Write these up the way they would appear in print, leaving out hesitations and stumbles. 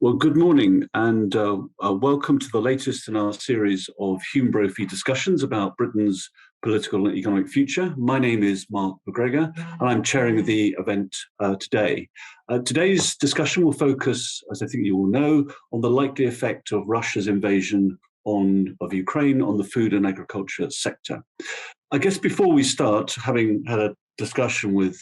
Well, good morning and welcome to the latest in our series of Hume Brophy discussions about Britain's political and economic future. My name is Mark McGregor and I'm chairing the event today. Today's discussion will focus, as I think you all know, on the likely effect of Russia's invasion of Ukraine on the food and agriculture sector. I guess before we start, having had a discussion with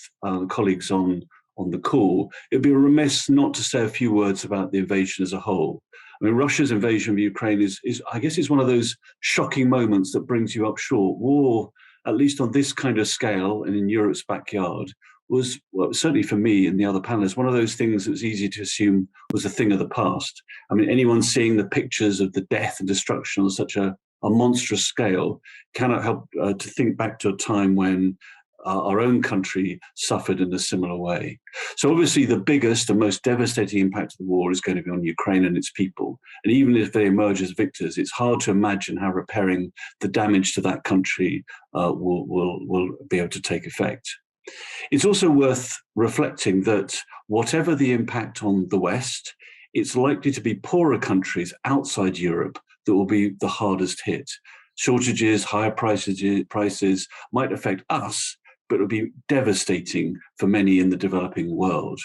colleagues on the call, it'd be remiss not to say a few words about the invasion as a whole. I mean, Russia's invasion of Ukraine is I guess, is one of those shocking moments that brings you up short. War, at least on this kind of scale and in Europe's backyard, was, well, certainly for me and the other panelists, one of those things that was easy to assume was a thing of the past. I mean, anyone seeing the pictures of the death and destruction on such a monstrous scale cannot help to think back to a time when our own country suffered in a similar way. So obviously the biggest and most devastating impact of the war is going to be on Ukraine and its people. And even if they emerge as victors, it's hard to imagine how repairing the damage to that country will be able to take effect. It's also worth reflecting that whatever the impact on the West, it's likely to be poorer countries outside Europe that will be the hardest hit. Shortages, higher prices might affect us, but it will be devastating for many in the developing world.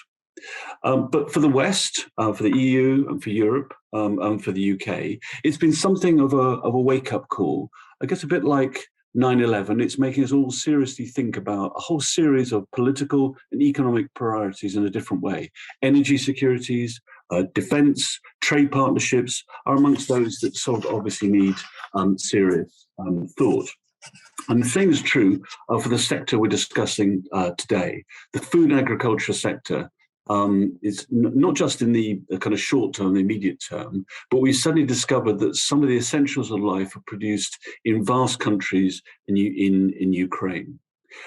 But for the West, for the EU and for Europe and for the UK, it's been something of a wake-up call. I guess a bit like 9/11, it's making us all seriously think about a whole series of political and economic priorities in a different way. Energy securities, defence, trade partnerships are amongst those that sort of obviously need serious thought. And the same is true for the sector we're discussing today. The food and agriculture sector is not just in the kind of short term, the immediate term, but we suddenly discovered that some of the essentials of life are produced in vast countries in Ukraine.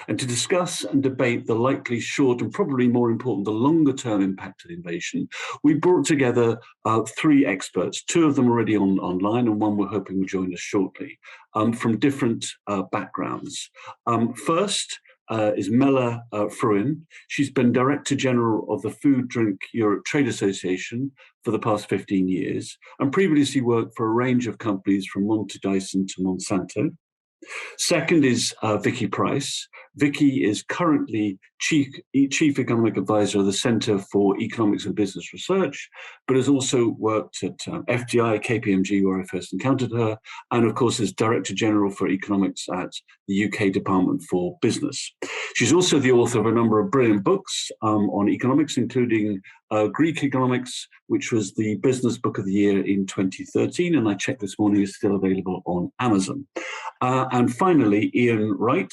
And to discuss and debate the likely short and probably more important, the longer term impact of the invasion, we brought together three experts, two of them already online and one we're hoping will join us shortly, from different backgrounds. First is Mella Frewen. She's been Director General of the FoodDrinkEurope Trade Association for the past 15 years and previously worked for a range of companies from Monty Dyson to Monsanto. Second is Vicky Pryce. Vicky is currently Chief Economic Advisor of the Centre for Economics and Business Research, but has also worked at FDI, KPMG, where I first encountered her, and of course is Director General for Economics at the UK Department for Business. She's also the author of a number of brilliant books on economics, including Greek Economics, which was the Business Book of the Year in 2013, and I checked this morning is still available on Amazon. And finally, Ian Wright.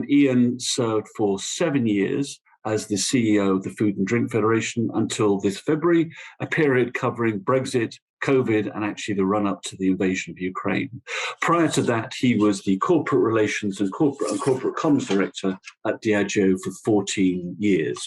Ian served for 7 years as the CEO of the Food and Drink Federation until this February, a period covering Brexit, COVID, and actually the run-up to the invasion of Ukraine. Prior to that, he was the Corporate Relations and Corporate Comms Director at Diageo for 14 years.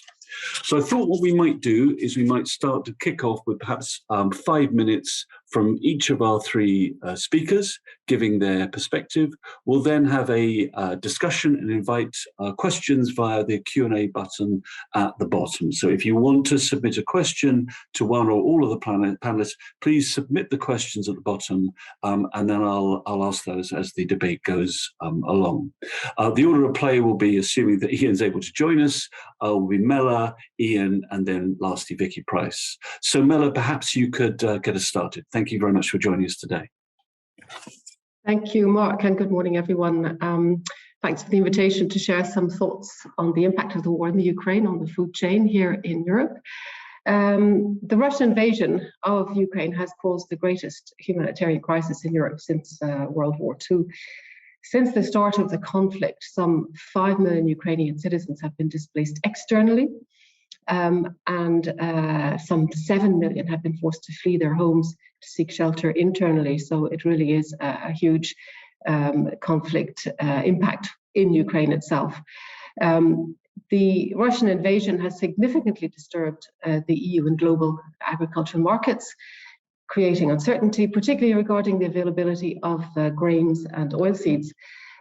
So I thought what we might do is we might start to kick off with perhaps 5 minutes from each of our three speakers, giving their perspective. We'll then have a discussion and invite questions via the Q&A button at the bottom. So if you want to submit a question to one or all of the panelists, please submit the questions at the bottom, and then I'll ask those as the debate goes along. The order of play will be, assuming that Ian's able to join us, will be Mella, Ian, and then lastly Vicky Pryce. So Mella, perhaps you could get us started. Thank you very much for joining us today. Thank you, Mark, and good morning, everyone. Thanks for the invitation to share some thoughts on the impact of the war in the Ukraine on the food chain here in Europe. The Russian invasion of Ukraine has caused the greatest humanitarian crisis in Europe since World War II. Since the start of the conflict, some 5 million Ukrainian citizens have been displaced externally, and some 7 million have been forced to flee their homes to seek shelter internally. So it really is a huge conflict impact in Ukraine itself. The Russian invasion has significantly disturbed the EU and global agricultural markets, creating uncertainty, particularly regarding the availability of grains and oilseeds.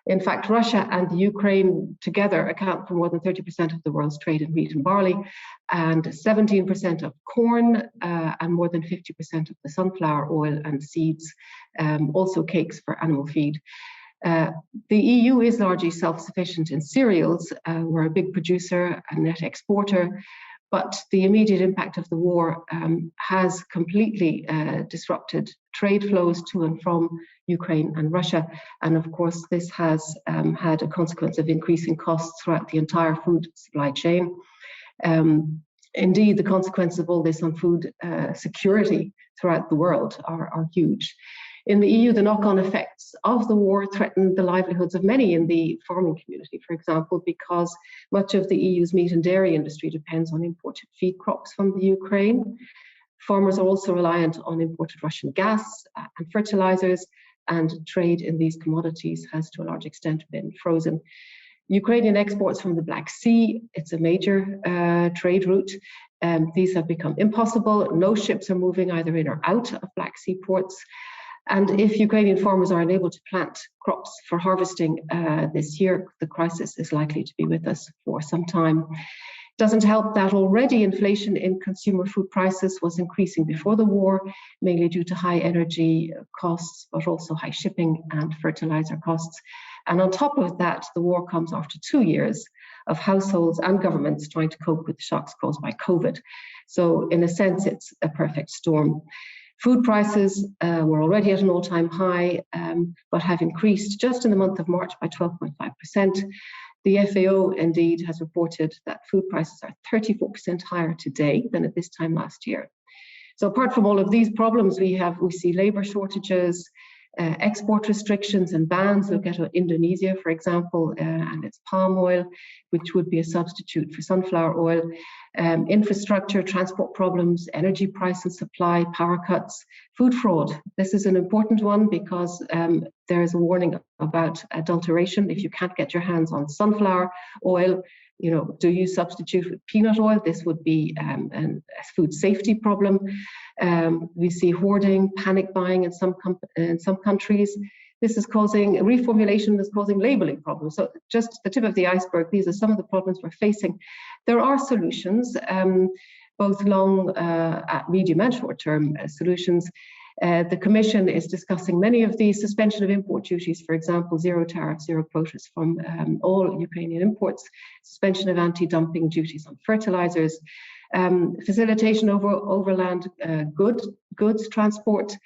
In fact, Russia and the Ukraine together account for more than 30% of the world's trade in wheat and barley, and 17% of corn, and more than 50% of the sunflower oil and seeds, also cakes for animal feed. The EU is largely self-sufficient in cereals. We're a big producer and net exporter, but the immediate impact of the war has completely disrupted trade flows to and from Ukraine and Russia. And of course, this has had a consequence of increasing costs throughout the entire food supply chain. Indeed, the consequences of all this on food security throughout the world are huge. In the EU, the knock-on effects of the war threaten the livelihoods of many in the farming community, for example, because much of the EU's meat and dairy industry depends on imported feed crops from the Ukraine. Farmers are also reliant on imported Russian gas and fertilizers, and trade in these commodities has to a large extent been frozen. Ukrainian exports from the Black Sea, it's a major trade route. These have become impossible. No ships are moving either in or out of Black Sea ports. And if Ukrainian farmers are unable to plant crops for harvesting this year, the crisis is likely to be with us for some time. It doesn't help that already inflation in consumer food prices was increasing before the war, mainly due to high energy costs, but also high shipping and fertilizer costs. And on top of that, the war comes after 2 years of households and governments trying to cope with the shocks caused by COVID. So in a sense, it's a perfect storm. Food prices were already at an all-time high, but have increased just in the month of March by 12.5%. The FAO indeed has reported that food prices are 34% higher today than at this time last year. So apart from all of these problems, we see labor shortages, export restrictions and bans. Look at Indonesia, for example, and its palm oil, which would be a substitute for sunflower oil. Infrastructure, transport problems, energy price and supply, power cuts, food fraud. This is an important one because there is a warning about adulteration. If you can't get your hands on sunflower oil, do you substitute with peanut oil? This would be a food safety problem. We see hoarding, panic buying in some countries. This is causing reformulation, is causing labeling problems. So just the tip of the iceberg, these are some of the problems we're facing. There are solutions, both long, medium and short-term solutions. The Commission is discussing many of these: suspension of import duties, for example, zero tariffs, zero quotas from all Ukrainian imports, suspension of anti-dumping duties on fertilizers, facilitation over overland goods transport,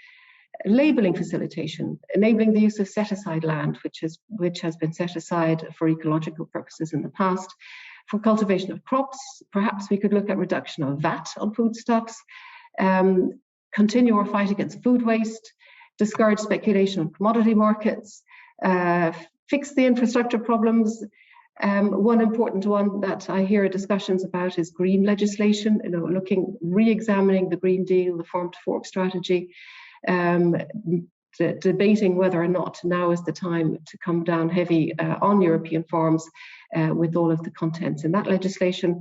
labeling facilitation, enabling the use of set-aside land, which has been set aside for ecological purposes in the past. For cultivation of crops, perhaps we could look at reduction of VAT on foodstuffs, continue our fight against food waste, discourage speculation on commodity markets, fix the infrastructure problems. One important one that I hear discussions about is green legislation, re-examining the Green Deal, the Farm to Fork strategy, debating whether or not now is the time to come down heavy on European farms with all of the contents in that legislation,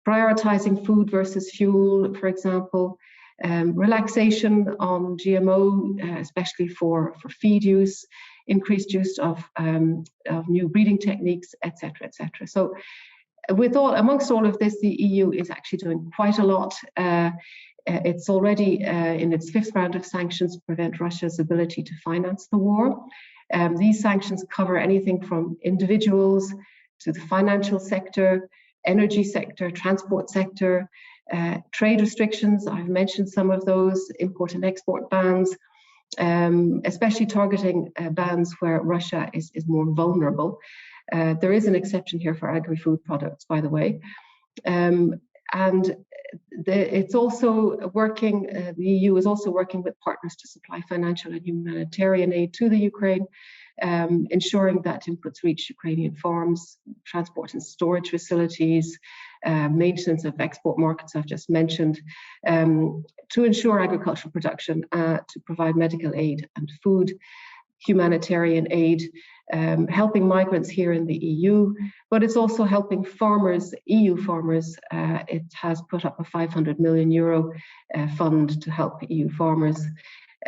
prioritizing food versus fuel, for example, relaxation on GMO, especially for feed use, increased use of new breeding techniques, etc., etc. So amongst all of this, the EU is actually doing quite a lot. It's already in its 5th round of sanctions to prevent Russia's ability to finance the war. These sanctions cover anything from individuals to the financial sector, energy sector, transport sector, trade restrictions. I've mentioned some of those, import and export bans, especially targeting bans where Russia is more vulnerable. There is an exception here for agri-food products, by the way. It's also working, the EU is also working with partners to supply financial and humanitarian aid to the Ukraine, ensuring that inputs reach Ukrainian farms, transport and storage facilities, maintenance of export markets I've just mentioned, to ensure agricultural production, to provide medical aid and food, humanitarian aid, helping migrants here in the EU, but it's also helping farmers, EU farmers. It has put up a €500 million fund to help EU farmers.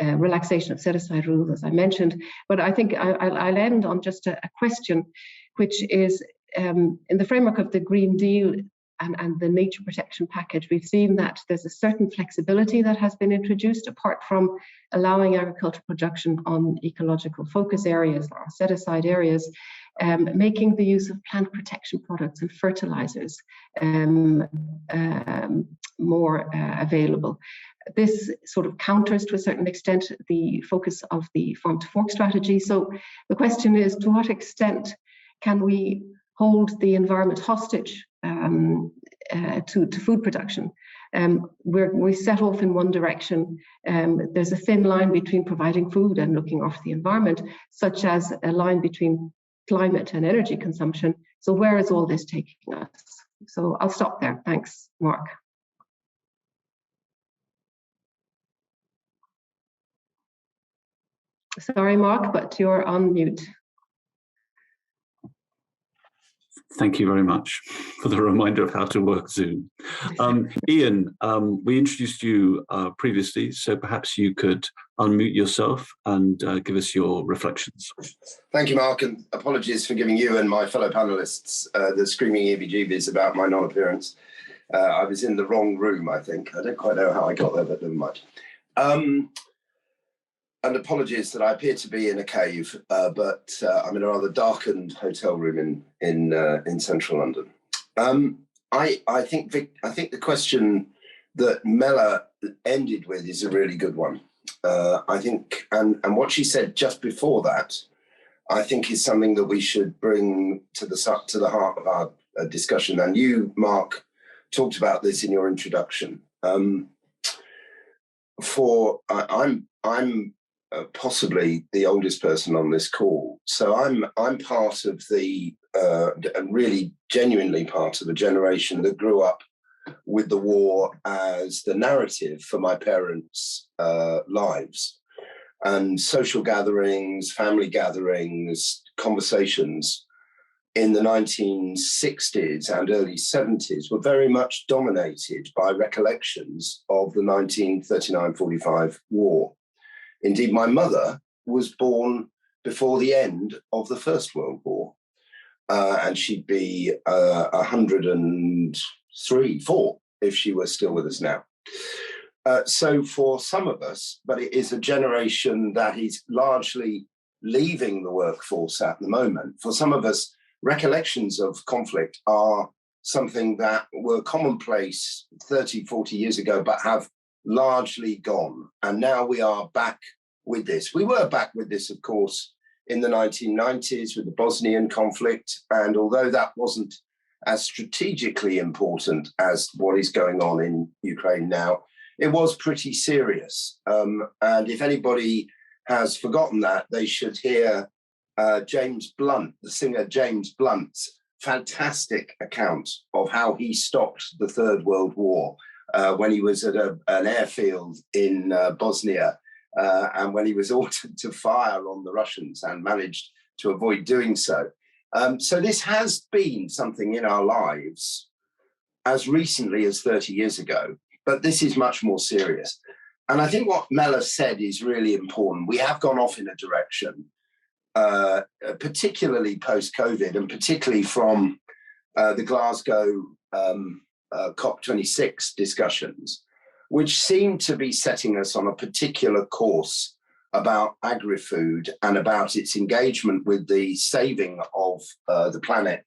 relaxation of set-aside rules, as I mentioned. But I think I'll end on just a question, which is in the framework of the Green Deal and the nature protection package, we've seen that there's a certain flexibility that has been introduced, apart from allowing agricultural production on ecological focus areas or set-aside areas, making the use of plant protection products and fertilizers more available. This sort of counters, to a certain extent, the focus of the Farm to Fork strategy. So the question is, to what extent can we hold the environment hostage to food production? We set off in one direction. There's a thin line between providing food and looking after the environment, such as a line between climate and energy consumption. So where is all this taking us? So I'll stop there. Thanks, Mark. Sorry, Mark, but you're on mute. Thank you very much for the reminder of how to work Zoom. Ian, we introduced you previously, so perhaps you could unmute yourself and give us your reflections. Thank you, Mark, and apologies for giving you and my fellow panelists the screaming EBGBs about my non-appearance. I was in the wrong room, I think. I don't quite know how I got there, but never mind. And apologies that I appear to be in a cave, but I'm in a rather darkened hotel room in central London. I think the question that Mella ended with is a really good one. I think, and what she said just before that, I think is something that we should bring to the heart of our discussion. And you, Mark, talked about this in your introduction. I'm possibly the oldest person on this call, so I'm part of the really genuinely part of a generation that grew up with the war as the narrative for my parents' lives, and social gatherings, family gatherings, conversations in the 1960s and early 70s were very much dominated by recollections of the 1939-45 war. Indeed, my mother was born before the end of the First World War, and she'd be 103, 4 if she were still with us now. So for some of us, but it is a generation that is largely leaving the workforce at the moment. For some of us, recollections of conflict are something that were commonplace 30, 40 years ago, but have largely gone. And now we are back with this. We were back with this, of course, in the 1990s with the Bosnian conflict. And although that wasn't as strategically important as what is going on in Ukraine now, it was pretty serious. And if anybody has forgotten that, they should hear James Blunt, the singer James Blunt's fantastic account of how he stopped the Third World War when he was at an airfield in Bosnia, and when he was ordered to fire on the Russians and managed to avoid doing so. So this has been something in our lives as recently as 30 years ago, but this is much more serious. And I think what Mella said is really important. We have gone off in a direction, particularly post-COVID, and particularly from the Glasgow COP26 discussions, which seem to be setting us on a particular course about agri-food and about its engagement with the saving of the planet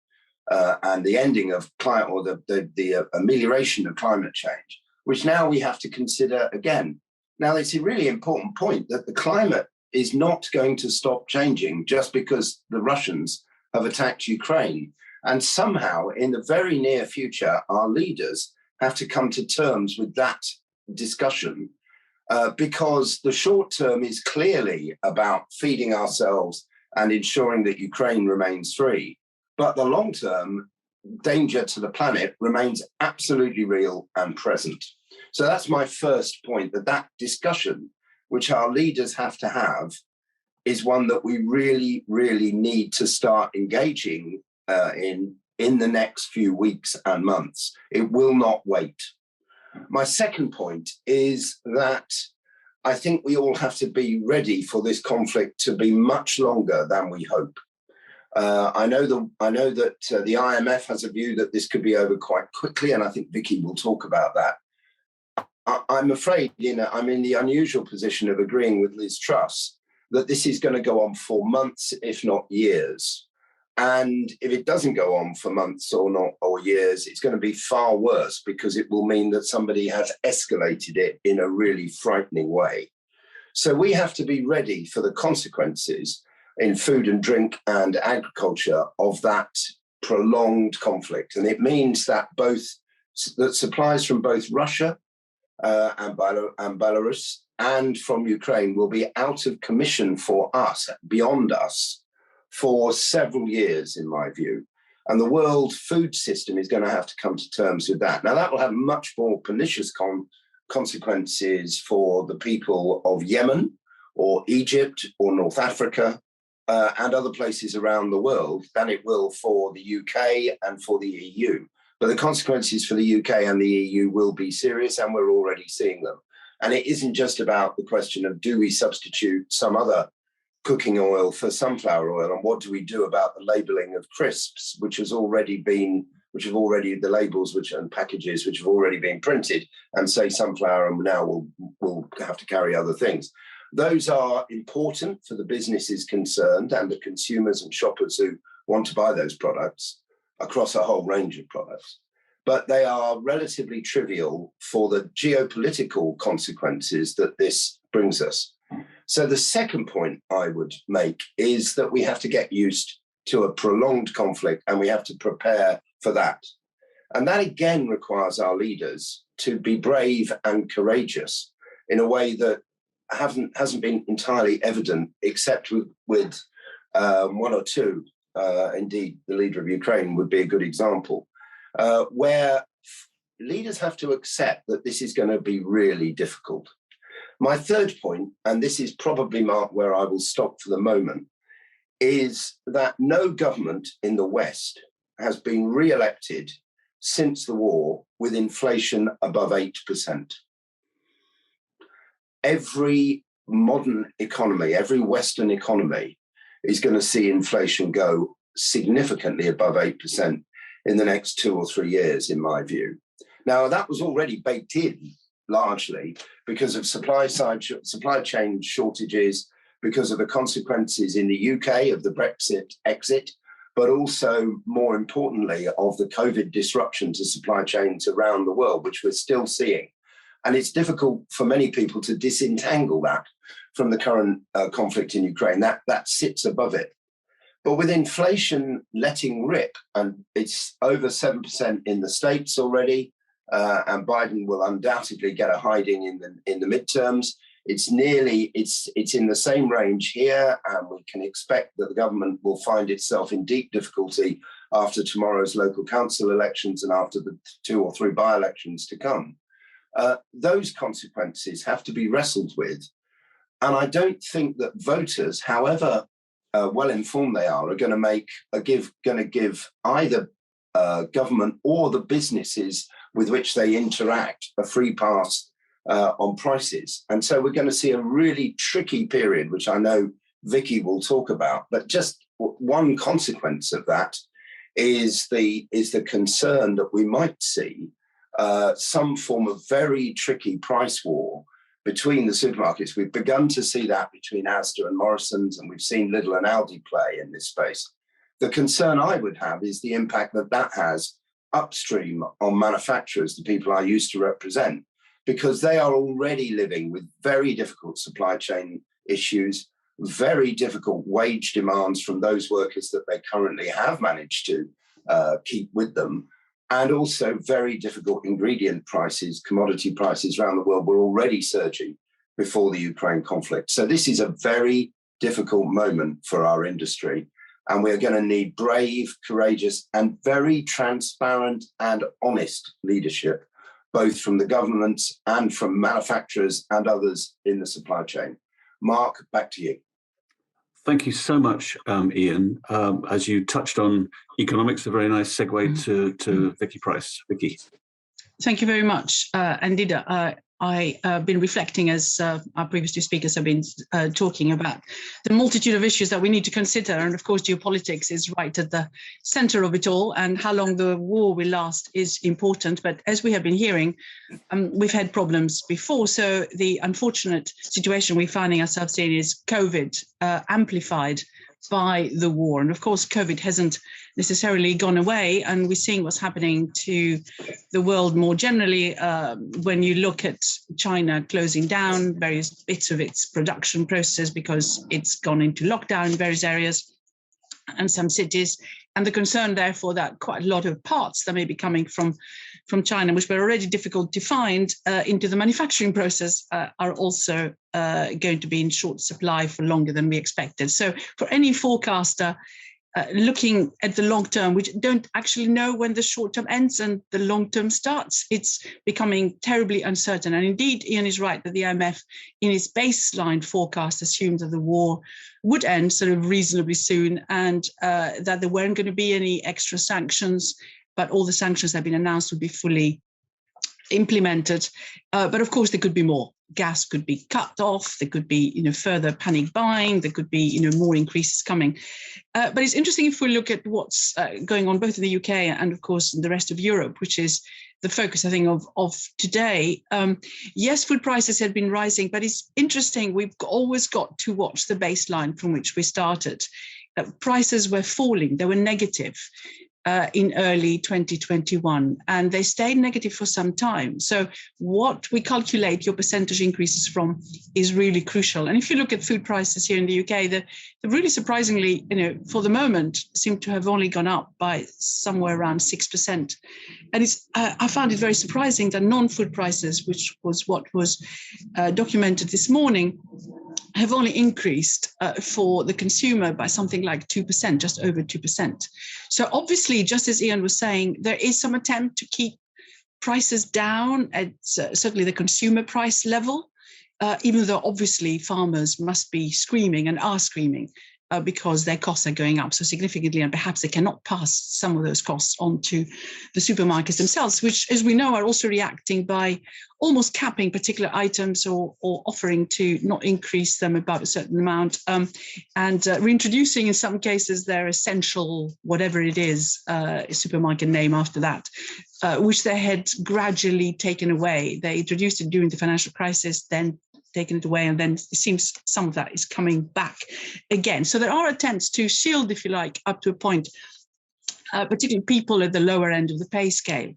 and the ending of climate, or the amelioration of climate change, which now we have to consider again. Now, it's a really important point that the climate is not going to stop changing just because the Russians have attacked Ukraine. And somehow, in the very near future, our leaders have to come to terms with that discussion, because the short term is clearly about feeding ourselves and ensuring that Ukraine remains free. But the long term danger to the planet remains absolutely real and present. So that's my first point, that discussion, which our leaders have to have, is one that we really, really need to start engaging in the next few weeks and months. It will not wait. My second point is that I think we all have to be ready for this conflict to be much longer than we hope. I know that the IMF has a view that this could be over quite quickly, and I think Vicky will talk about that. I'm afraid, I'm in the unusual position of agreeing with Liz Truss that this is going to go on for months, if not years. And if it doesn't go on for months or years, it's going to be far worse, because it will mean that somebody has escalated it in a really frightening way. So we have to be ready for the consequences in food and drink and agriculture of that prolonged conflict. And it means that supplies from both Russia and Belarus and from Ukraine will be out of commission for us, beyond us, for several years, in my view. And the world food system is going to have to come to terms with that. Now, that will have much more pernicious consequences for the people of Yemen or Egypt or North Africa and other places around the world than it will for the UK and for the EU. But the consequences for the UK and the EU will be serious, and we're already seeing them. And it isn't just about the question of, do we substitute some other cooking oil for sunflower oil, and what do we do about the labelling of crisps, the labels and packages which have already been printed and say sunflower, and now we'll have to carry other things. Those are important for the businesses concerned and the consumers and shoppers who want to buy those products across a whole range of products. But they are relatively trivial for the geopolitical consequences that this brings us. So the second point I would make is that we have to get used to a prolonged conflict, and we have to prepare for that. And that again requires our leaders to be brave and courageous in a way that hasn't been entirely evident, except with one or two. Indeed, the leader of Ukraine would be a good example, where leaders have to accept that this is going to be really difficult. My third point, and this is probably, Mark, where I will stop for the moment, is that no government in the West has been re-elected since the war with inflation above 8%. Every modern economy, every Western economy is going to see inflation go significantly above 8% in the next 2 or 3 years, in my view. Now, that was already baked in largely because of supply chain shortages, because of the consequences in the UK of the Brexit exit, but also, more importantly, of the COVID disruption to supply chains around the world, which we're still seeing. And it's difficult for many people to disentangle that from the current conflict in Ukraine. That sits above it. But with inflation letting rip, and it's over 7% in the States already, and Biden will undoubtedly get a hiding in the midterms. It's in the same range here, and we can expect that the government will find itself in deep difficulty after tomorrow's local council elections and after the 2 or 3 by-elections to come. Those consequences have to be wrestled with. And I don't think that voters, however well-informed they are going to give either government or the businesses with which they interact a free pass on prices. And so we're going to see a really tricky period, which I know Vicky will talk about. But just one consequence of that is the concern that we might see some form of very tricky price war between the supermarkets. We've begun to see that between Asda and Morrison's, and we've seen Lidl and Aldi play in this space. The concern I would have is the impact that has upstream on manufacturers, the people I used to represent, because they are already living with very difficult supply chain issues, very difficult wage demands from those workers that they currently have managed to keep with them, and also very difficult ingredient prices, commodity prices around the world were already surging before the Ukraine conflict. So this is a very difficult moment for our industry. And we're going to need brave, courageous, and very transparent and honest leadership, both from the governments and from manufacturers and others in the supply chain. Mark, back to you. Thank you so much, Ian. As you touched on economics, a very nice segue to Vicky Pryce. Vicky. Thank you very much. Indeed, I've been reflecting, as our previous two speakers have been talking about, the multitude of issues that we need to consider. And of course, geopolitics is right at the center of it all, and how long the war will last is important. But as we have been hearing, we've had problems before. So the unfortunate situation we're finding ourselves in is COVID amplified by the war. And of course, COVID hasn't necessarily gone away, and we're seeing what's happening to the world more generally when you look at China closing down various bits of its production processes because it's gone into lockdown in various areas and some cities, and the concern therefore that quite a lot of parts that may be coming from China, which were already difficult to find into the manufacturing process, are also going to be in short supply for longer than we expected. So for any forecaster looking at the long term, we don't actually know when the short term ends and the long term starts. It's becoming terribly uncertain. And indeed, Ian is right that the IMF, in its baseline forecast, assumed that the war would end sort of reasonably soon, and that there weren't going to be any extra sanctions, but all the sanctions that have been announced would be fully implemented. But of course, there could be more. Gas could be cut off. There could be, further panic buying. There could be, more increases coming. But it's interesting if we look at what's going on both in the UK and, of course, in the rest of Europe, which is the focus, I think, of today. Yes, food prices have been rising, but it's interesting. We've always got to watch the baseline from which we started. Prices were falling. They were negative in early 2021, and they stayed negative for some time. So what we calculate your percentage increases from is really crucial. And if you look at food prices here in the UK, they're really surprisingly, for the moment, seem to have only gone up by somewhere around 6%. And I found it very surprising that non-food prices, which was what was documented this morning, have only increased for the consumer by something like 2%, just over 2%. So obviously, just as Ian was saying, there is some attempt to keep prices down at certainly the consumer price level, even though obviously farmers must be screaming and are screaming because their costs are going up so significantly, and perhaps they cannot pass some of those costs on to the supermarkets themselves, which, as we know, are also reacting by almost capping particular items or offering to not increase them above a certain amount, and reintroducing in some cases their essential, whatever it is, supermarket name after that, which they had gradually taken away. They introduced it during the financial crisis, then taken it away, and then it seems some of that is coming back again. So there are attempts to shield, if you like, up to a point, particularly people at the lower end of the pay scale.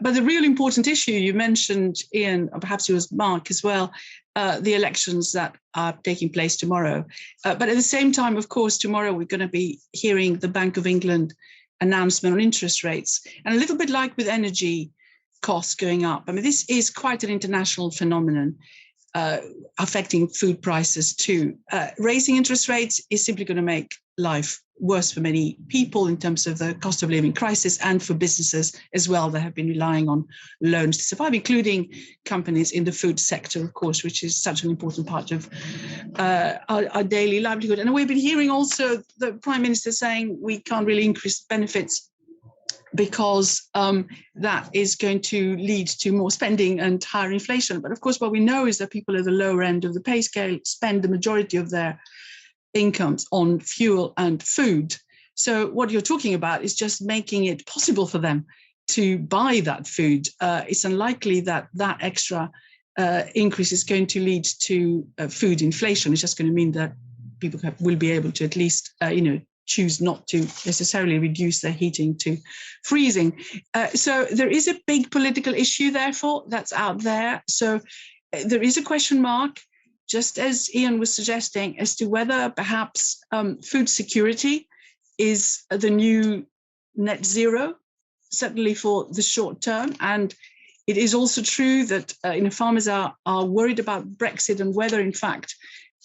But the real important issue you mentioned, Ian, or perhaps it was Mark as well, the elections that are taking place tomorrow. But at the same time, of course, tomorrow we're going to be hearing the Bank of England announcement on interest rates. And a little bit like with energy costs going up, I mean, this is quite an international phenomenon. Affecting food prices too. Raising interest rates is simply going to make life worse for many people in terms of the cost of living crisis, and for businesses as well that have been relying on loans to survive, including companies in the food sector, of course, which is such an important part of our daily livelihood. And we've been hearing also the Prime Minister saying we can't really increase benefits because that is going to lead to more spending and higher inflation. But of course, what we know is that people at the lower end of the pay scale spend the majority of their incomes on fuel and food. So what you're talking about is just making it possible for them to buy that food. It's unlikely that that extra increase is going to lead to food inflation. It's just going to mean that people will be able to at least, choose not to necessarily reduce their heating to freezing. So there is a big political issue, therefore, that's out there. So there is a question mark, just as Ian was suggesting, as to whether perhaps food security is the new net zero, certainly for the short term. And it is also true that farmers are worried about Brexit and whether, in fact,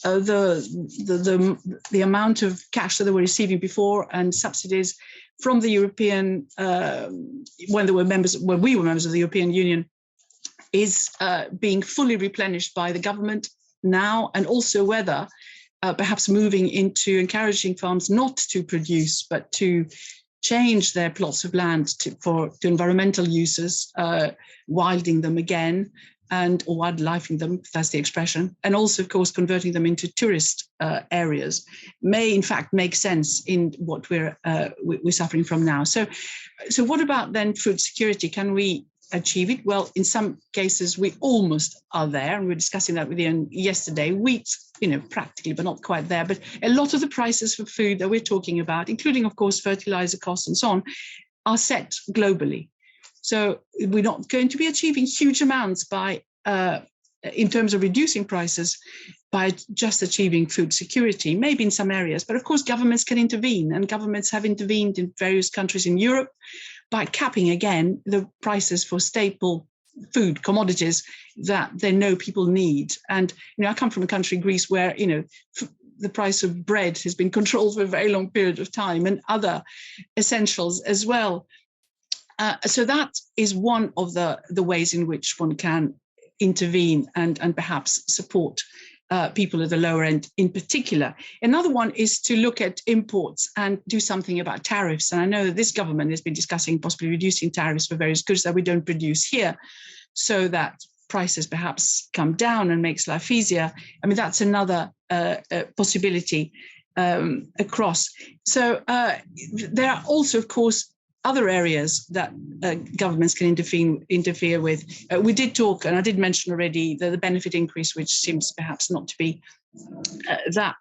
the amount of cash that they were receiving before and subsidies from the European when we were members of the European Union is being fully replenished by the government now, and also whether perhaps moving into encouraging farms not to produce but to change their plots of land to environmental uses, wilding them again, or wildlifing them, if that's the expression, and also, of course, converting them into tourist areas may, in fact, make sense in what we're suffering from now. So what about then food security? Can we achieve it? Well, in some cases, we almost are there, and we were discussing that with Ian yesterday. Wheat, practically, but not quite there. But a lot of the prices for food that we're talking about, including, of course, fertilizer costs and so on, are set globally. So we're not going to be achieving huge amounts by, in terms of reducing prices, by just achieving food security, maybe in some areas. But of course, governments can intervene, and governments have intervened in various countries in Europe by capping again the prices for staple food commodities that they know people need. And I come from a country, Greece, where the price of bread has been controlled for a very long period of time, and other essentials as well. So that is one of the ways in which one can intervene and perhaps support people at the lower end in particular. Another one is to look at imports and do something about tariffs. And I know that this government has been discussing possibly reducing tariffs for various goods that we don't produce here, so that prices perhaps come down and makes life easier. I mean, that's another possibility across. So there are also, of course, other areas that governments can interfere with. We did talk, and I did mention already, the benefit increase, which seems perhaps not to be that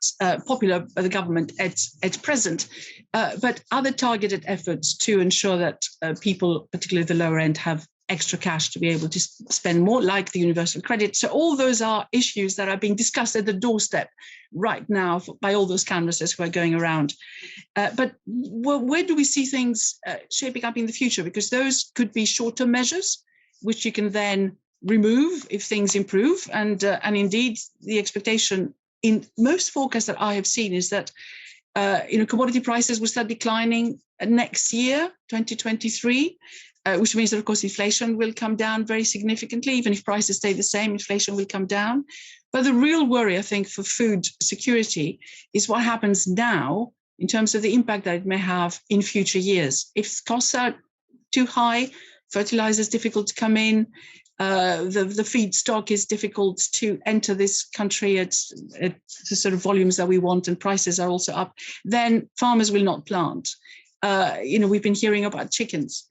popular by the government at present, but other targeted efforts to ensure that people, particularly the lower end, have extra cash to be able to spend more, like the universal credit. So all those are issues that are being discussed at the doorstep right now by all those canvassers who are going around. But where do we see things shaping up in the future? Because those could be short-term measures, which you can then remove if things improve. And indeed, the expectation in most forecasts that I have seen is that commodity prices will start declining next year, 2023. Which means that, of course, inflation will come down very significantly. Even if prices stay the same, inflation will come down. But the real worry, I think, for food security is what happens now in terms of the impact that it may have in future years. If costs are too high, fertilizer is difficult to come in, the feedstock is difficult to enter this country at the sort of volumes that we want, and prices are also up, then farmers will not plant. We've been hearing about chickens.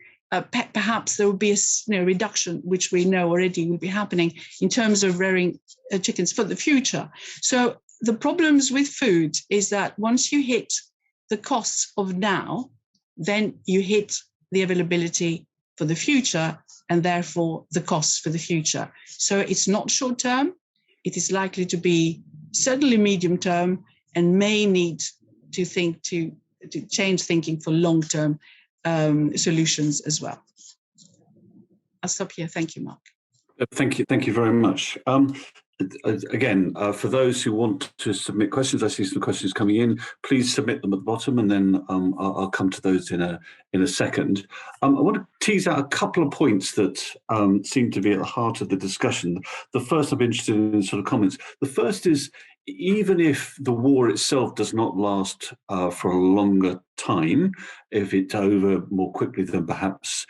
Perhaps there will be a reduction, which we know already will be happening in terms of rearing chickens for the future. So the problems with food is that once you hit the costs of now, then you hit the availability for the future, and therefore the costs for the future. So it's not short term. It is likely to be certainly medium term, and may need to think to change thinking for long term solutions as well. I'll stop here. Thank you, Mark. Thank you very much. Again, for those who want to submit questions, I see some questions coming in. Please submit them at the bottom, and then I'll come to those in a second. I want to tease out a couple of points that seem to be at the heart of the discussion. The first, I'm interested in sort of comments. The first is, even if the war itself does not last for a longer time, if it's over more quickly than perhaps,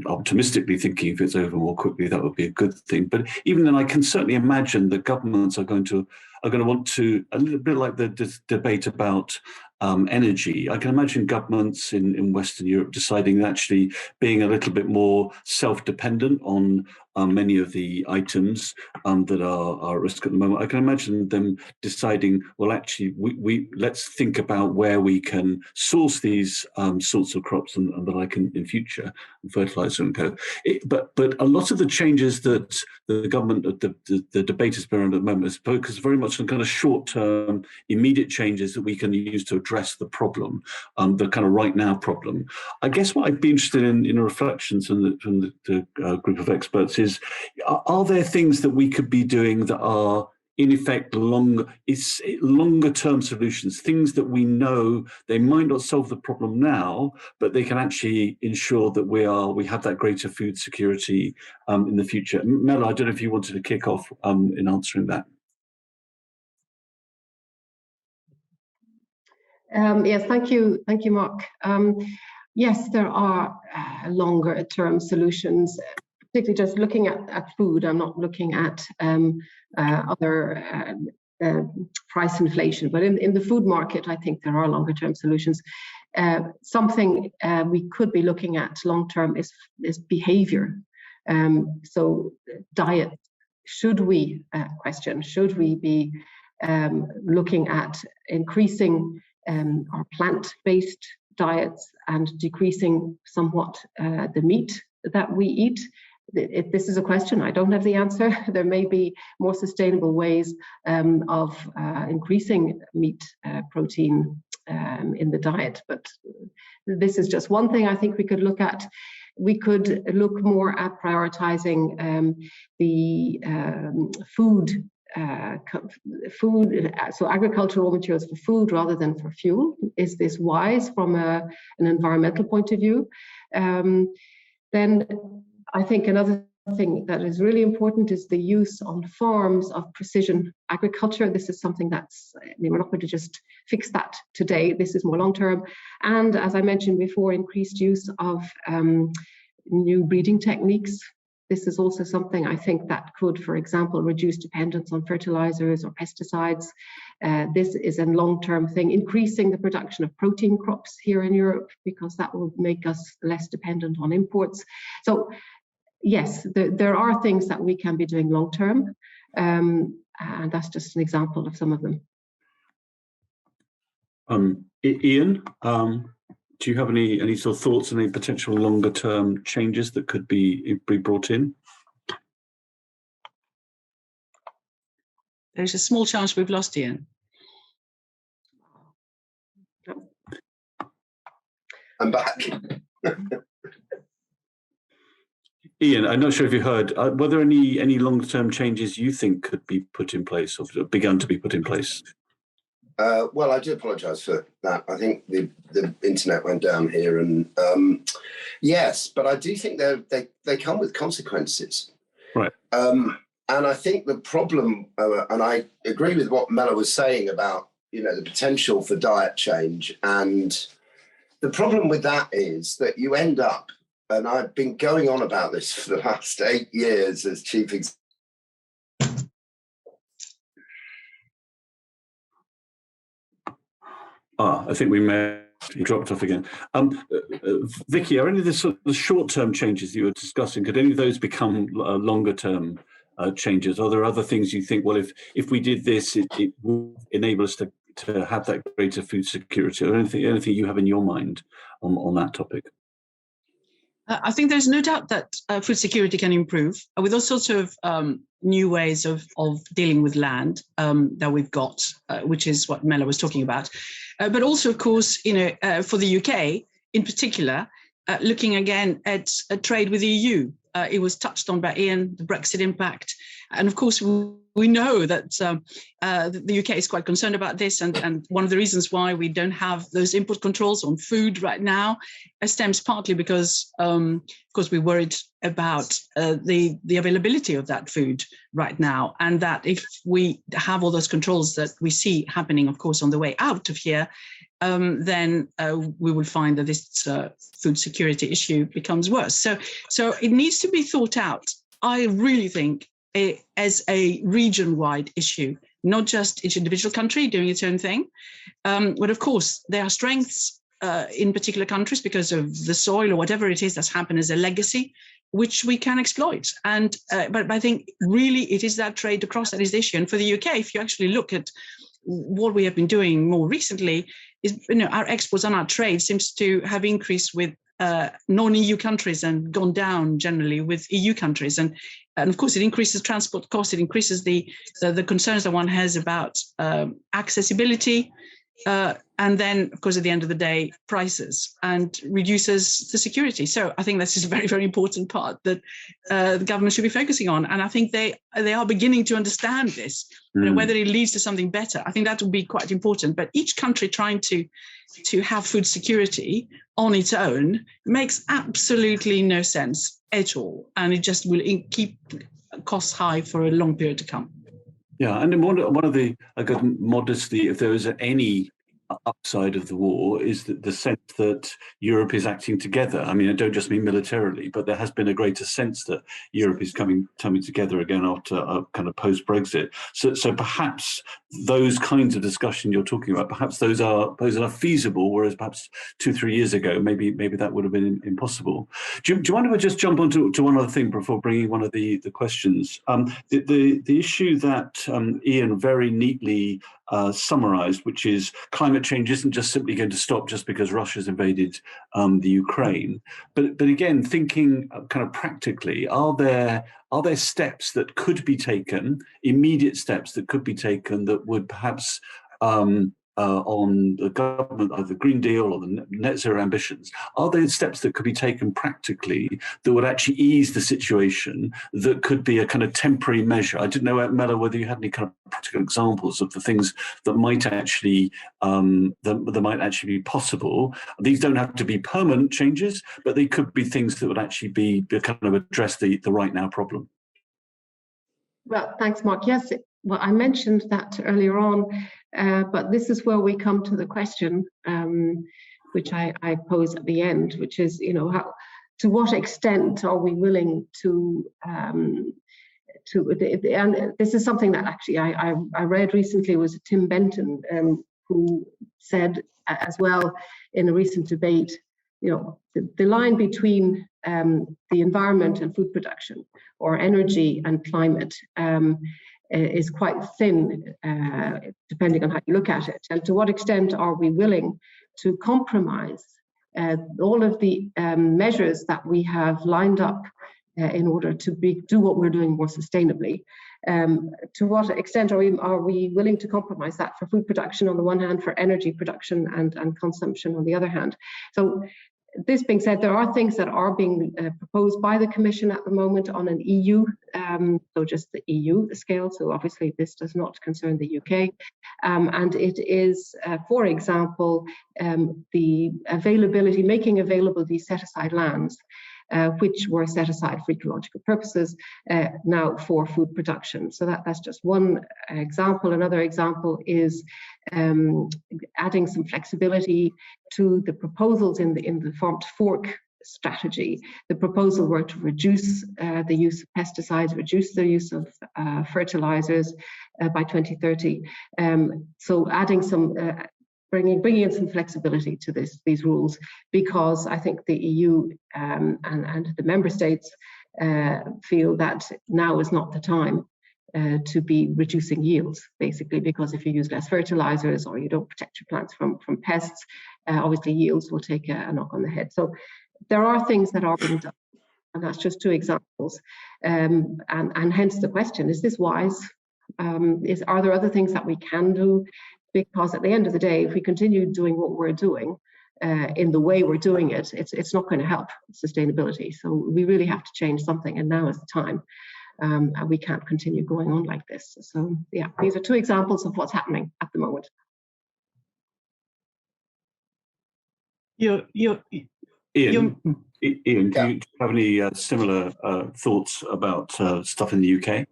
optimistically thinking, if it's over more quickly, that would be a good thing. But even then, I can certainly imagine that governments are going to want to, a little bit like the debate about energy. I can imagine governments in Western Europe deciding that actually being a little bit more self-dependent on many of the items that are at risk at the moment. I can imagine them deciding, well, actually, we let's think about where we can source these sorts of crops and the like in future, and fertilizer and co. But a lot of the changes that the government, the debate has been around at the moment, is focused very much on kind of short-term, immediate changes that we can use to address the problem, the kind of right now problem. I guess what I'd be interested in reflections from the group of experts is, are there things that we could be doing that are in effect longer term solutions, things that we know they might not solve the problem now, but they can actually ensure that we have that greater food security in the future? Mella, I don't know if you wanted to kick off in answering that. Yes, thank you, Mark. Yes, there are longer term solutions. particularly just looking at food. I'm not looking at other price inflation, but in the food market, I think there are longer term solutions. Something we could be looking at long term is behavior. So diet. Should we be looking at increasing our plant-based diets and decreasing somewhat the meat that we eat? This is a question. I don't have the answer. There may be more sustainable ways of increasing meat protein in the diet, but this is just one thing I think we could look at. We could look more at prioritizing the food, so agricultural raw materials for food rather than for fuel. Is this wise from an environmental point of view? Then I think another thing that is really important is the use on farms of precision agriculture. This is something that's, we're not going to just fix that today. This is more long term. And as I mentioned before, increased use of new breeding techniques. This is also something I think that could, for example, reduce dependence on fertilizers or pesticides. This is a long-term thing, increasing the production of protein crops here in Europe, because that will make us less dependent on imports. So yes, there are things that we can be doing long-term, and that's just an example of some of them. Ian, do you have any sort of thoughts on any potential longer-term changes that could be brought in? There's a small chance we've lost Ian. I'm back. Ian, I'm not sure if you heard, were there any longer-term changes you think could be put in place or begun to be put in place? Well, I do apologise for that. I think the internet went down here, and yes, but I do think they come with consequences. Right. And I think the problem, and I agree with what Mella was saying about, the potential for diet change, and the problem with that is that you end up, and I've been going on about this for the last 8 years as chief executive. I think we may have dropped off again. Vicky, are any of the short-term changes that you were discussing, could any of those become longer-term changes? Are there other things you think, well, if we did this, it will enable us to have that greater food security, or anything you have in your mind on that topic? I think there's no doubt that food security can improve with all sorts of new ways of dealing with land that we've got, which is what Mella was talking about. But also, of course, for the UK in particular, looking again at trade with the EU. It was touched on by Ian, the Brexit impact. And of course, we know that the UK is quite concerned about this. And one of the reasons why we don't have those import controls on food right now stems partly because, of course, we're worried about the availability of that food right now. And that if we have all those controls that we see happening, of course, on the way out of here, then we will find that this food security issue becomes worse. So it needs to be thought out, I really think, as a region-wide issue, not just each individual country doing its own thing. But of course, there are strengths in particular countries because of the soil or whatever it is that's happened as a legacy, which we can exploit. And but I think really it is that trade across that is the issue. And for the UK, if you actually look at what we have been doing more recently, is our exports and our trade seems to have increased with non-EU countries and gone down generally with EU countries. And of course, it increases transport costs. It increases the concerns that one has about accessibility. And then, of course, at the end of the day, prices, and reduces the security. So I think this is a very, very important part that the government should be focusing on. And I think they are beginning to understand this, whether it leads to something better. I think that would be quite important. But each country trying to have food security on its own makes absolutely no sense at all. And it just will keep costs high for a long period to come. Yeah, and one of the, I got modestly, if there was any upside of the war is that the sense that Europe is acting together. I mean, I don't just mean militarily, but there has been a greater sense that Europe is coming together again after a kind of post-Brexit. So perhaps those kinds of discussion you're talking about, perhaps those are feasible, whereas perhaps 2-3 years ago, maybe that would have been impossible. Do you mind if I just jump on to one other thing before bringing one of the questions? The issue that Ian very neatly summarized, which is climate change isn't just simply going to stop just because Russia's invaded the Ukraine. But again, thinking kind of practically, are there steps that could be taken, immediate steps that could be taken that would perhaps on the government, either the Green Deal or the net zero ambitions, are there steps that could be taken practically that would actually ease the situation, that could be a kind of temporary measure? I didn't know, Mella, whether you had any kind of practical examples of the things that might actually that might actually be possible. These don't have to be permanent changes, but they could be things that would actually be kind of address the right now problem. Well, thanks, Mark. Yes, well, I mentioned that earlier on, but this is where we come to the question, which I pose at the end, which is, to what extent are we willing to, and this is something that actually I read recently, was Tim Benton, who said as well in a recent debate, the line between the environment and food production, or energy and climate, is quite thin, depending on how you look at it. And to what extent are we willing to compromise all of the measures that we have lined up in order to do what we're doing more sustainably? To what extent are we willing to compromise that for food production on the one hand, for energy production and consumption on the other hand? So this being said, there are things that are being proposed by the Commission at the moment on an EU, so just the EU scale. So obviously this does not concern the UK. And it is, for example, the availability, making available these set aside lands, which were set aside for ecological purposes, now for food production. So that's just one example. Another example is adding some flexibility to the proposals in the farm to fork strategy. The proposal were to reduce the use of pesticides, reduce the use of fertilizers by 2030. So adding some bringing in some flexibility to these rules, because I think the EU and the member states feel that now is not the time to be reducing yields, basically, because if you use less fertilizers or you don't protect your plants from pests, obviously yields will take a knock on the head. So there are things that are being done, and that's just two examples. And hence the question, is this wise? Are there other things that we can do? Because at the end of the day, if we continue doing what we're doing in the way we're doing it, it's not going to help sustainability. So we really have to change something, and now is the time. And we can't continue going on like this. So yeah, these are two examples of what's happening at the moment. Ian, do you have any similar thoughts about stuff in the UK?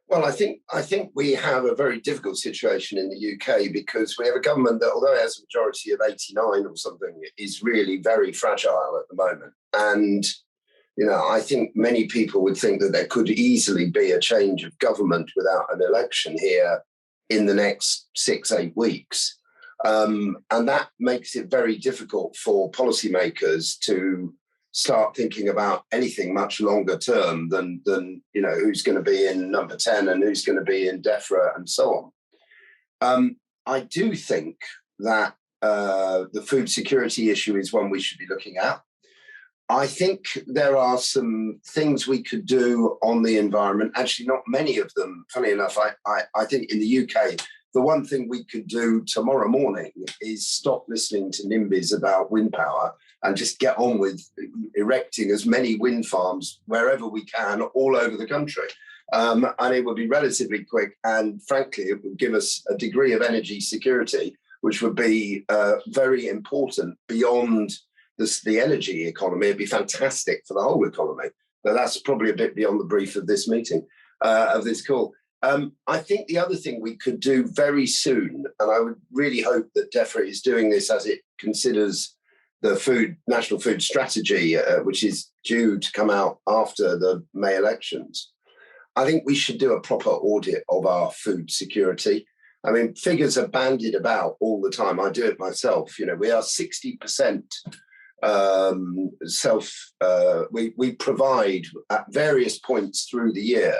Well, I think we have a very difficult situation in the UK, because we have a government that, although it has a majority of 89 or something, is really very fragile at the moment. And, I think many people would think that there could easily be a change of government without an election here in the next 6-8 weeks. And that makes it very difficult for policymakers to start thinking about anything much longer term than who's going to be in number 10 and who's going to be in DEFRA and so on. I do think that the food security issue is one we should be looking at. I think there are some things we could do on the environment. Actually, not many of them. Funny enough, I think in the UK, the one thing we could do tomorrow morning is stop listening to NIMBYs about wind power and just get on with erecting as many wind farms wherever we can all over the country. And it would be relatively quick. And frankly, it would give us a degree of energy security, which would be very important beyond the energy economy. It'd be fantastic for the whole economy. But that's probably a bit beyond the brief of this meeting, of this call. I think the other thing we could do very soon, and I would really hope that DEFRA is doing this as it considers the national food strategy, which is due to come out after the May elections. I think we should do a proper audit of our food security. I mean, figures are bandied about all the time. I do it myself. You know, we are 60% we provide at various points through the year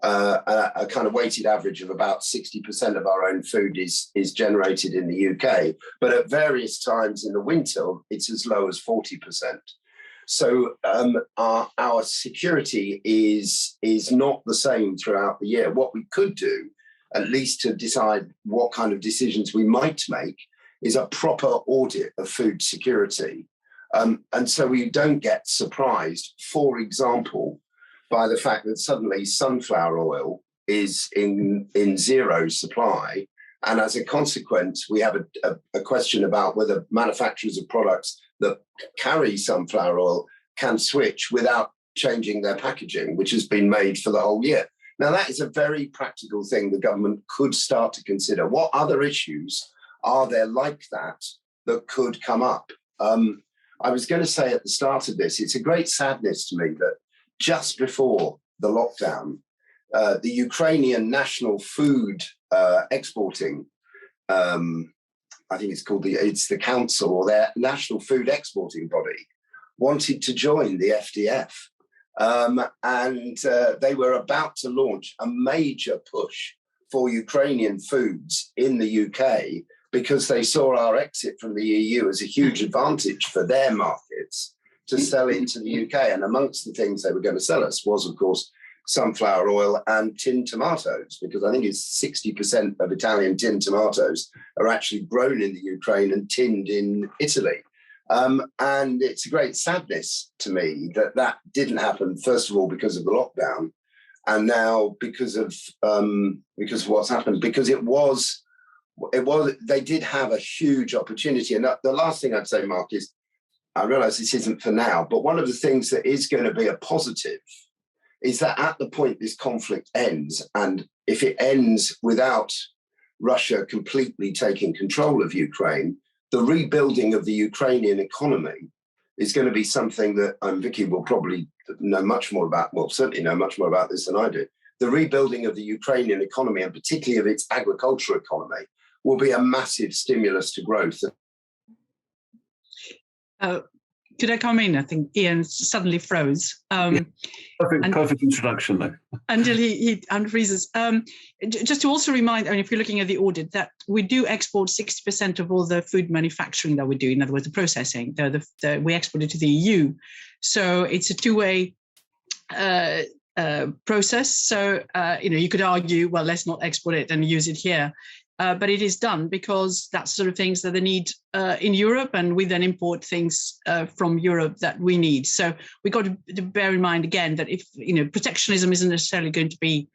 a kind of weighted average of about 60% of our own food is generated in the UK, but at various times in the winter, it's as low as 40%. So our security is not the same throughout the year. What we could do, at least to decide what kind of decisions we might make, is a proper audit of food security. And so we don't get surprised, for example, by the fact that suddenly sunflower oil is in zero supply. And as a consequence, we have a question about whether manufacturers of products that carry sunflower oil can switch without changing their packaging, which has been made for the whole year. Now, that is a very practical thing the government could start to consider. What other issues are there like that could come up? I was going to say at the start of this, it's a great sadness to me that just before the lockdown, the Ukrainian National Food Exporting, I think it's the council, or their National Food Exporting Body, wanted to join the FDF. And they were about to launch a major push for Ukrainian foods in the UK because they saw our exit from the EU as a huge advantage for their markets to sell into the UK. And amongst the things they were going to sell us was, of course, sunflower oil and tinned tomatoes, because I think it's 60% of Italian tinned tomatoes are actually grown in the Ukraine and tinned in Italy. And it's a great sadness to me that didn't happen, first of all, because of the lockdown, and now because of what's happened, because they did have a huge opportunity. And the last thing I'd say, Mark, is I realise this isn't for now, but one of the things that is going to be a positive is that at the point this conflict ends, and if it ends without Russia completely taking control of Ukraine, the rebuilding of the Ukrainian economy is going to be something that Vicky will probably know much more about, well, certainly know much more about this than I do. The rebuilding of the Ukrainian economy, and particularly of its agricultural economy, will be a massive stimulus to growth. Could I come in? I think Ian suddenly froze. Perfect introduction, though. Until he unfreezes. Just to also remind, I mean, if you're looking at the audit, that we do export 60% of all the food manufacturing that we do. In other words, the processing. We export it to the EU. So it's a two-way process. So, you could argue, well, let's not export it and use it here. But it is done because that's sort of things that they need in Europe, and we then import things from Europe that we need. So we got to bear in mind again that if protectionism isn't necessarily going to be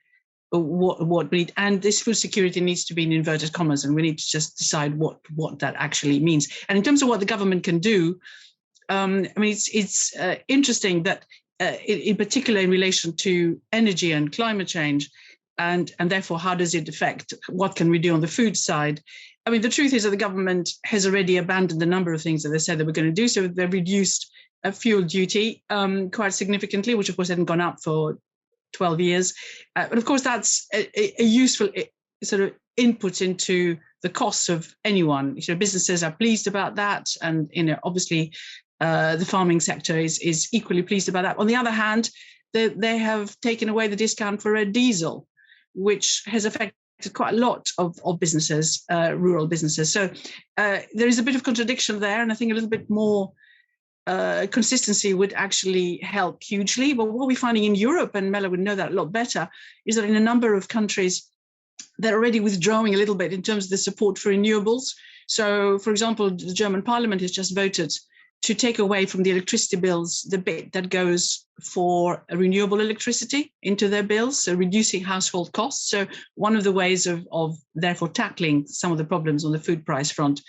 what we need, and this food security needs to be in inverted commas, and we need to just decide what that actually means. And in terms of what the government can do, I mean, it's interesting that in particular in relation to energy and climate change. And therefore, how does it affect what can we do on the food side? I mean, the truth is that the government has already abandoned a number of things that they said they were going to do. So they've reduced fuel duty quite significantly, which of course hadn't gone up for 12 years. But of course, that's a useful sort of input into the costs of anyone. Businesses are pleased about that. And, obviously, the farming sector is equally pleased about that. On the other hand, they have taken away the discount for red diesel, which has affected quite a lot of businesses, rural businesses. So there is a bit of contradiction there, and I think a little bit more consistency would actually help hugely. But what we're finding in Europe, and Mella would know that a lot better, is that in a number of countries, they're already withdrawing a little bit in terms of the support for renewables. So, for example, the German parliament has just voted to take away from the electricity bills the bit that goes for renewable electricity into their bills, so reducing household costs. So one of the ways of therefore tackling some of the problems on the food price front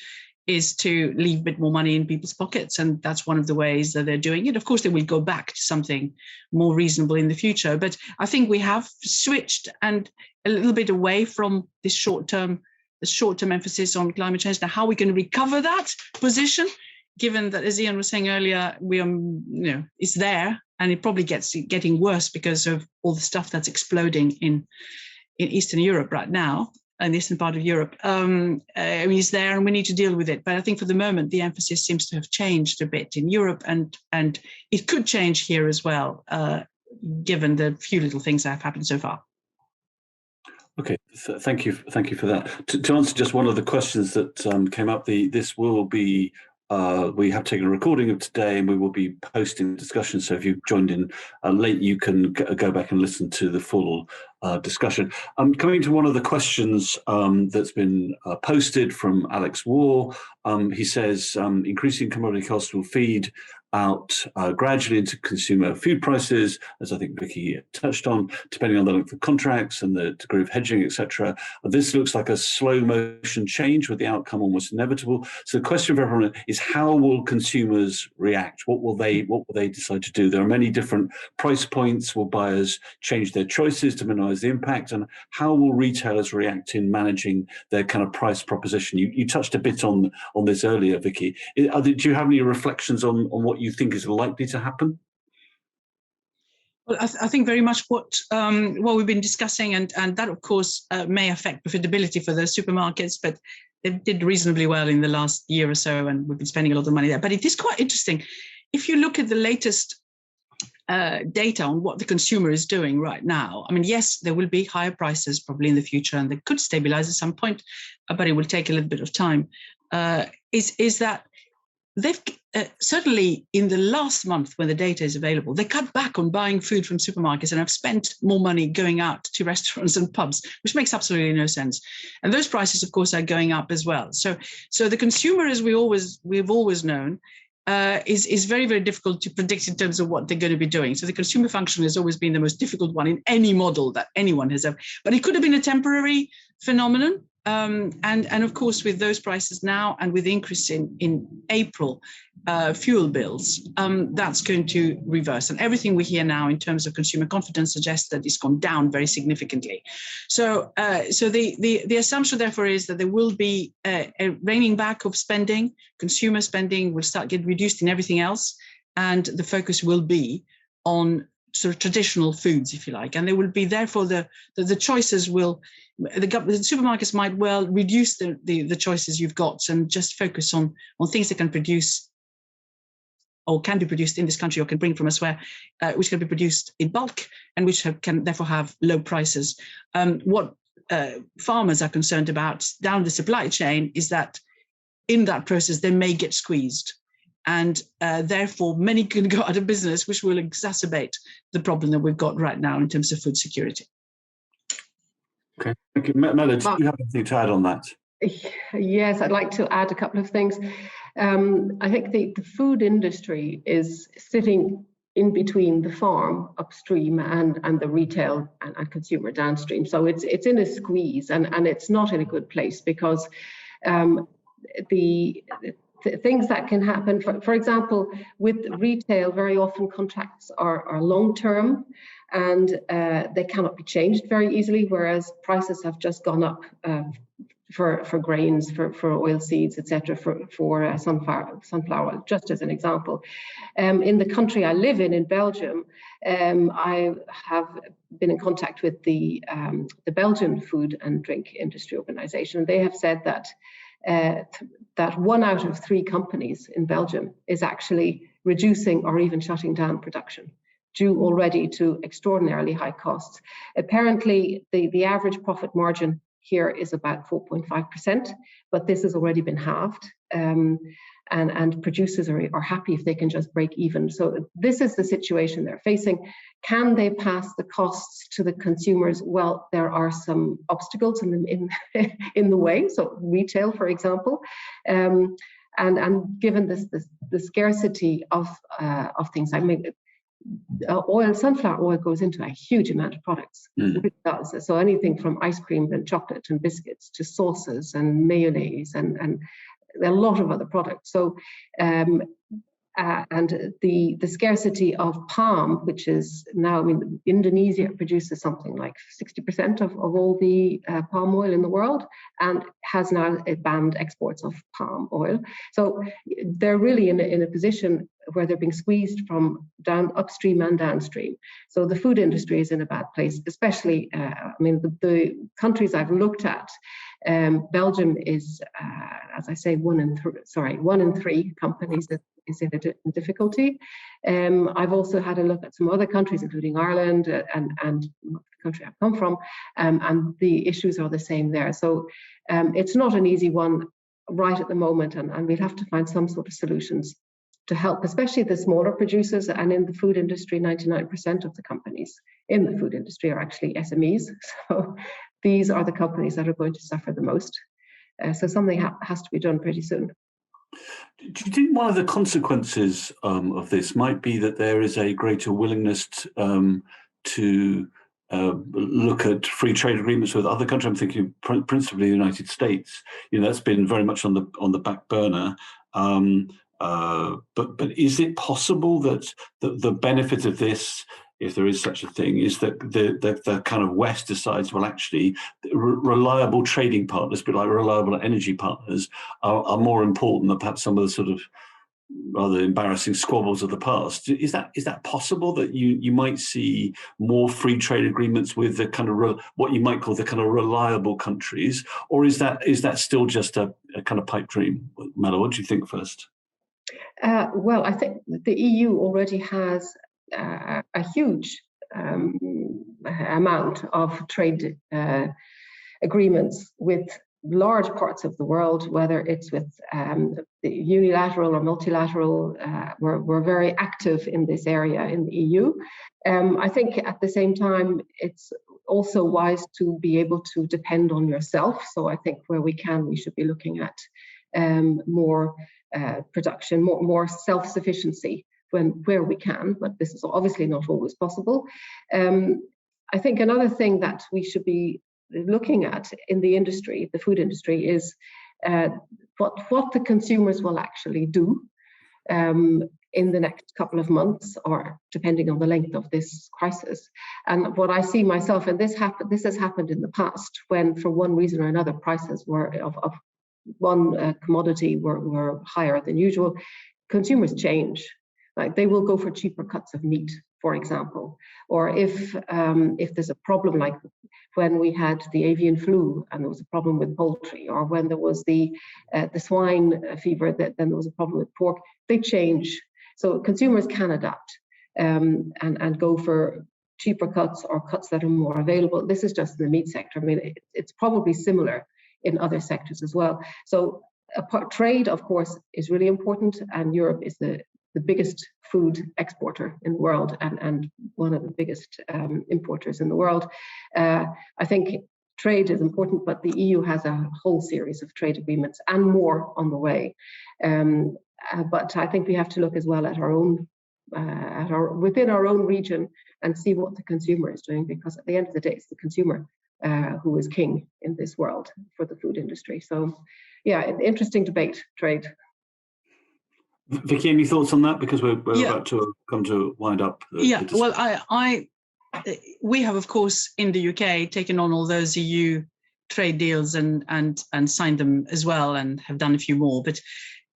is to leave a bit more money in people's pockets, and that's one of the ways that they're doing it. Of course, they will go back to something more reasonable in the future, but I think we have switched and a little bit away from this short-term emphasis on climate change. Now, how are we going to recover that position, given that, as Ian was saying earlier, we are, it's there, and it probably getting worse because of all the stuff that's exploding in Eastern Europe right now, and the eastern part of Europe. It's there, and we need to deal with it. But I think for the moment, the emphasis seems to have changed a bit in Europe, and it could change here as well, given the few little things that have happened so far. Okay, thank you for that. To answer just one of the questions that came up, this will be. We have taken a recording of today, and we will be posting discussion. So if you joined in late, you can go back and listen to the full discussion. Coming to one of the questions that's been posted from Alex War, he says increasing commodity costs will feed out gradually into consumer food prices, as I think Vicky touched on, depending on the length of contracts and the degree of hedging, etc. This looks like a slow motion change with the outcome almost inevitable. So the question for everyone is, how will consumers react? What will they decide to do? There are many different price points. Will buyers change their choices to minimize the impact? And how will retailers react in managing their kind of price proposition? You touched a bit on this earlier, Vicky. Do you have any reflections on what you think is likely to happen? Well, I think very much what we've been discussing, and that, of course, may affect profitability for the supermarkets, but they did reasonably well in the last year or so, and we've been spending a lot of money there. But it is quite interesting. If you look at the latest data on what the consumer is doing right now, I mean, yes, there will be higher prices probably in the future, and they could stabilize at some point, but it will take a little bit of time, is that they've certainly in the last month when the data is available, they cut back on buying food from supermarkets and have spent more money going out to restaurants and pubs, which makes absolutely no sense. And those prices, of course, are going up as well. So the consumer, as we've always known, is very, very difficult to predict in terms of what they're going to be doing. So the consumer function has always been the most difficult one in any model that anyone has ever. But it could have been a temporary phenomenon. And of course, with those prices now and with the increase in April fuel bills, that's going to reverse. And everything we hear now in terms of consumer confidence suggests that it's gone down very significantly. So the assumption, therefore, is that there will be a reining back of spending. Consumer spending will start getting reduced in everything else, and the focus will be on sort of traditional foods, if you like, and there will be therefore the choices will. The supermarkets might well reduce the choices you've got and just focus on things that can produce or can be produced in this country or can bring from elsewhere, which can be produced in bulk and which can therefore have low prices. What farmers are concerned about down the supply chain is that in that process they may get squeezed, and therefore many can go out of business, which will exacerbate the problem that we've got right now in terms of food security. Okay, thank you. Mella, do you have anything to add on that? Yes, I'd like to add a couple of things. I think the food industry is sitting in between the farm upstream and the retail and consumer downstream. So it's in a squeeze, and it's not in a good place, because the things that can happen, for example, with retail, very often contracts are long-term, and they cannot be changed very easily, whereas prices have just gone up for grains, for oil seeds, etc., for sunflower oil, just as an example. In the country I live in Belgium, I have been in contact with the Belgian Food and Drink Industry Organization. They have said that 1 out of 3 companies in Belgium is actually reducing or even shutting down production, due already to extraordinarily high costs. Apparently, the average profit margin here is about 4.5%, but this has already been halved, and producers are happy if they can just break even. So this is the situation they're facing. Can they pass the costs to the consumers? Well, there are some obstacles in the way. So retail, for example, and given the scarcity of things, I mean, sunflower oil goes into a huge amount of products. It does. So anything from ice cream and chocolate and biscuits to sauces and mayonnaise and a lot of other products. So, and the scarcity of palm, which is now, I mean, Indonesia produces something like 60% of all the palm oil in the world, and has now banned exports of palm oil. So they're really in a position where they're being squeezed from upstream and downstream. So the food industry is in a bad place, especially, I mean, the countries I've looked at, Belgium is, as I say, one in three companies that is in a difficulty. I've also had a look at some other countries, including Ireland and the country I've come from, and the issues are the same there. So it's not an easy one right at the moment, and we'll have to find some sort of solutions to help, especially the smaller producers. And in the food industry, 99% of the companies in the food industry are actually SMEs. So these are the companies that are going to suffer the most. So something has to be done pretty soon. Do you think one of the consequences of this might be that there is a greater willingness to look at free trade agreements with other countries? I'm thinking principally the United States. You know, that's been very much on the back burner. But is it possible that the benefit of this, if there is such a thing, is that the kind of West decides, well, actually, reliable trading partners, but like reliable energy partners, are more important than perhaps some of the sort of rather embarrassing squabbles of the past? Is that possible, that you might see more free trade agreements with the kind of what you might call the kind of reliable countries, or is that still just a kind of pipe dream? Mella, what do you think first? Well, I think the EU already has a huge amount of trade agreements with large parts of the world, whether it's with unilateral or multilateral. We're very active in this area in the EU. I think at the same time, it's also wise to be able to depend on yourself. So I think where we can, we should be looking at more production, more self-sufficiency where we can, but this is obviously not always possible. I think another thing that we should be looking at in the industry, the food industry, is what the consumers will actually do in the next couple of months, or depending on the length of this crisis. And what I see myself, and this has happened in the past, when for one reason or another prices were of one commodity were higher than usual, consumers change. Like they will go for cheaper cuts of meat, for example, or if there's a problem, like when we had the avian flu and there was a problem with poultry, or when there was the swine fever, then there was a problem with pork, they change. So consumers can adapt and go for cheaper cuts or cuts that are more available. This is just in the meat sector. I mean, it's probably similar in other sectors as well. So trade, of course, is really important, and Europe is the biggest food exporter in the world and one of the biggest importers in the world. I think trade is important, but the EU has a whole series of trade agreements and more on the way. But I think we have to look as well at our own, within our own region, and see what the consumer is doing, because at the end of the day, it's the consumer who is king in this world for the food industry. So, yeah, interesting debate, trade. Vicky, any thoughts on that? Because we're about to come to wind up. Well, we have, of course, in the UK, taken on all those EU trade deals and signed them as well, and have done a few more. But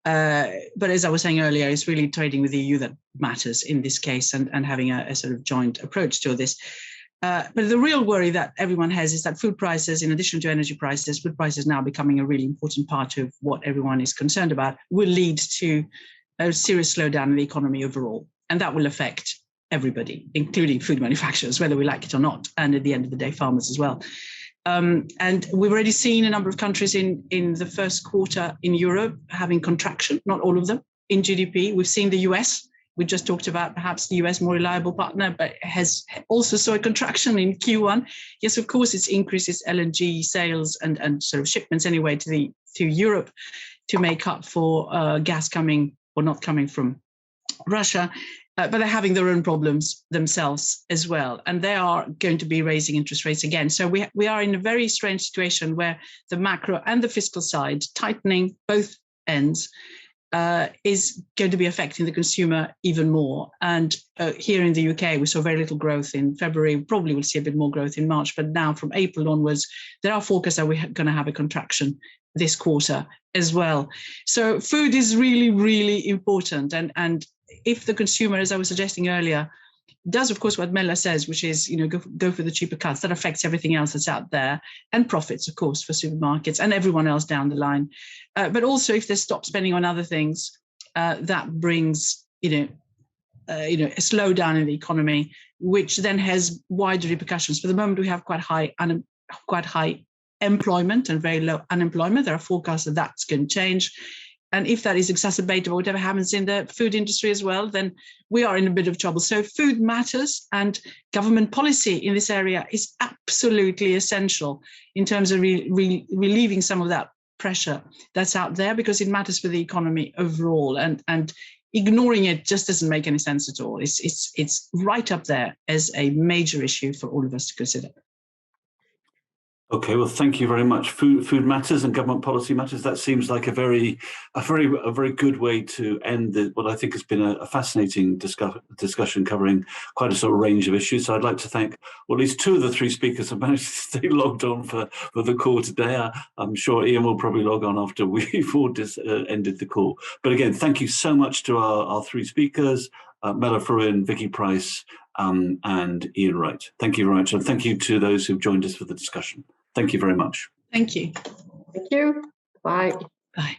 as I was saying earlier, it's really trading with the EU that matters in this case, and having a sort of joint approach to this. But the real worry that everyone has is that food prices, in addition to energy prices, food prices now becoming a really important part of what everyone is concerned about, will lead to a serious slowdown in the economy overall. And that will affect everybody, including food manufacturers, whether we like it or not, and at the end of the day, farmers as well. And we've already seen a number of countries in the first quarter in Europe having contraction, not all of them, in GDP. We've seen the US. We just talked about perhaps the US more reliable partner, but has also saw a contraction in Q1. Yes, of course, it's increased its LNG sales and sort of shipments anyway to Europe to make up for gas coming or not coming from Russia. But they're having their own problems themselves as well. And they are going to be raising interest rates again. So we are in a very strange situation where the macro and the fiscal side tightening both ends, is going to be affecting the consumer even more. And here in the UK, we saw very little growth in February. Probably we'll see a bit more growth in March, but now from April onwards, there are forecasts that we're going to have a contraction this quarter as well. So food is really, really important. And if the consumer, as I was suggesting earlier, does, of course, what Mella says, which is, go for the cheaper cuts, that affects everything else that's out there, and profits, of course, for supermarkets and everyone else down the line. But also, if they stop spending on other things, that brings, a slowdown in the economy, which then has wider repercussions. For the moment, we have quite high employment and very low unemployment. There are forecasts that that's going to change. And if that is exacerbated by whatever happens in the food industry as well, then we are in a bit of trouble. So food matters, and government policy in this area is absolutely essential in terms of relieving some of that pressure that's out there, because it matters for the economy overall. And ignoring it just doesn't make any sense at all. It's right up there as a major issue for all of us to consider. Okay, well, thank you very much. Food matters and government policy matters. That seems like a very good way to end what I think has been a fascinating discussion covering quite a sort of range of issues. So I'd like to thank, well, at least two of the three speakers have managed to stay logged on for the call today. I'm sure Ian will probably log on after we've all ended the call. But again, thank you so much to our three speakers, Mella, Frewen, Vicky Pryce, and Ian Wright. Thank you very much. And thank you to those who've joined us for the discussion. Thank you very much. Thank you. Thank you. Bye. Bye.